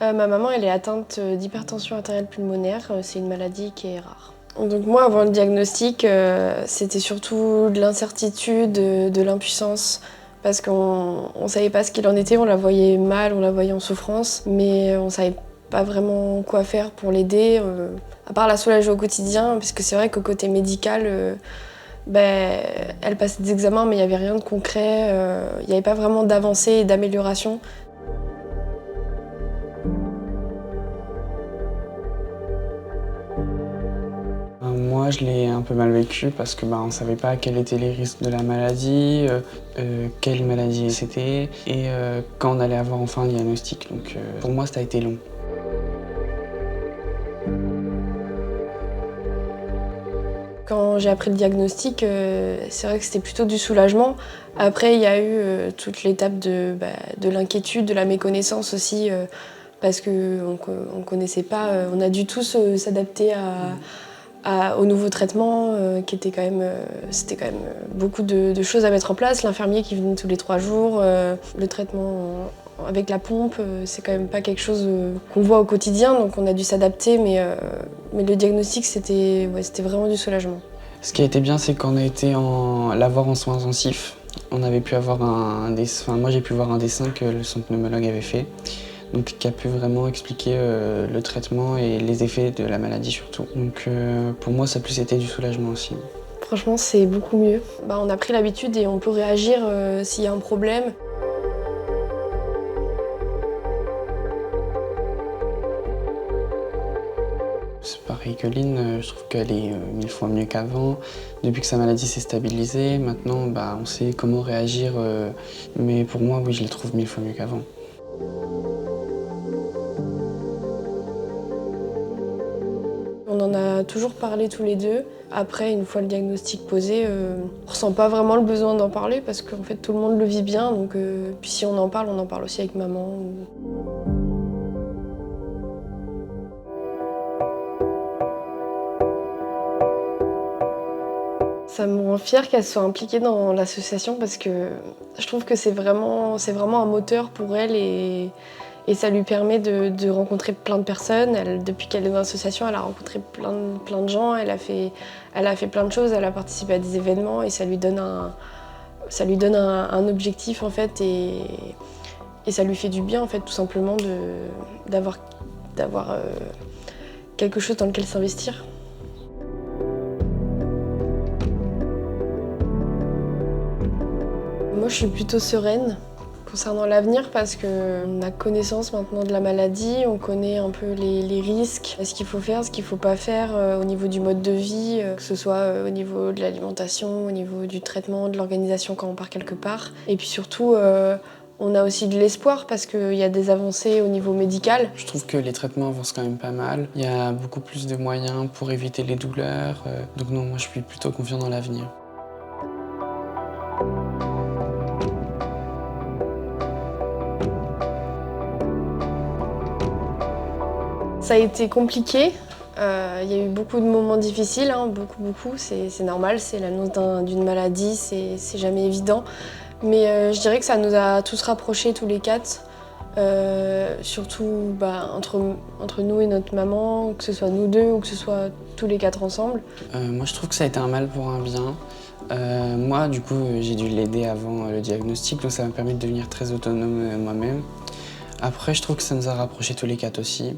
Ma maman, elle est atteinte d'hypertension artérielle pulmonaire. C'est une maladie qui est rare. Donc moi, avant le diagnostic, c'était surtout de l'incertitude, de l'impuissance, parce qu'on ne savait pas ce qu'il en était. On la voyait mal, on la voyait en souffrance, mais on ne savait pas vraiment quoi faire pour l'aider, à part la soulager au quotidien, parce que c'est vrai qu'au côté médical, elle passait des examens, mais il n'y avait rien de concret, il n'y avait pas vraiment d'avancée et d'amélioration. Moi, je l'ai un peu mal vécu parce que on ne savait pas quels étaient les risques de la maladie, quelle maladie c'était et quand on allait avoir enfin un diagnostic. Donc pour moi, ça a été long. Quand j'ai appris le diagnostic, c'est vrai que c'était plutôt du soulagement. Après, il y a eu toute l'étape de l'inquiétude, de la méconnaissance aussi, parce qu'on ne connaissait pas. On a dû tous s'adapter au nouveau traitement, qui était quand même, c'était quand même beaucoup de choses à mettre en place. L'infirmier qui venait tous les 3 jours, le traitement avec la pompe, c'est quand même pas quelque chose qu'on voit au quotidien, donc on a dû s'adapter, mais le diagnostic, c'était vraiment du soulagement. Ce qui a été bien, c'est qu'on a été l'avoir en soins intensifs. On avait pu avoir moi j'ai pu voir un dessin que son pneumologue avait fait, donc qui a pu vraiment expliquer le traitement et les effets de la maladie surtout. Donc pour moi, ça a plus été du soulagement aussi. Franchement, c'est beaucoup mieux. On a pris l'habitude et on peut réagir s'il y a un problème. C'est pareil que Lynn, je trouve qu'elle est 1000 fois mieux qu'avant. Depuis que sa maladie s'est stabilisée, maintenant on sait comment réagir, mais pour moi, oui, je la trouve 1000 fois mieux qu'avant. On en a toujours parlé tous les deux. Après, une fois le diagnostic posé, on ressent pas vraiment le besoin d'en parler parce qu'en fait tout le monde le vit bien. Donc, puis si on en parle aussi avec maman. Ça me rend fière qu'elle soit impliquée dans l'association parce que je trouve que c'est vraiment un moteur pour elle et ça lui permet de rencontrer plein de personnes. Depuis qu'elle est dans l'association, elle a rencontré plein de gens, elle a fait plein de choses, elle a participé à des événements et ça lui donne un objectif en fait et ça lui fait du bien en fait tout simplement d'avoir quelque chose dans lequel s'investir. Moi, je suis plutôt sereine concernant l'avenir parce qu'on a connaissance maintenant de la maladie, on connaît un peu les risques, ce qu'il faut faire, ce qu'il ne faut pas faire au niveau du mode de vie, que ce soit au niveau de l'alimentation, au niveau du traitement, de l'organisation quand on part quelque part. Et puis surtout, on a aussi de l'espoir parce qu'il y a des avancées au niveau médical. Je trouve que les traitements avancent quand même pas mal. Il y a beaucoup plus de moyens pour éviter les douleurs. Donc non, moi je suis plutôt confiant dans l'avenir. Ça a été compliqué. Il y a eu beaucoup de moments difficiles, hein, beaucoup. C'est normal, c'est l'annonce d'une maladie, c'est jamais évident. Mais je dirais que ça nous a tous rapprochés tous les 4. Surtout entre nous et notre maman, que ce soit nous 2 ou que ce soit tous les 4 ensemble. Moi je trouve que ça a été un mal pour un bien. Moi du coup j'ai dû l'aider avant le diagnostic, donc ça m'a permis de devenir très autonome moi-même. Après je trouve que ça nous a rapprochés tous les 4 aussi.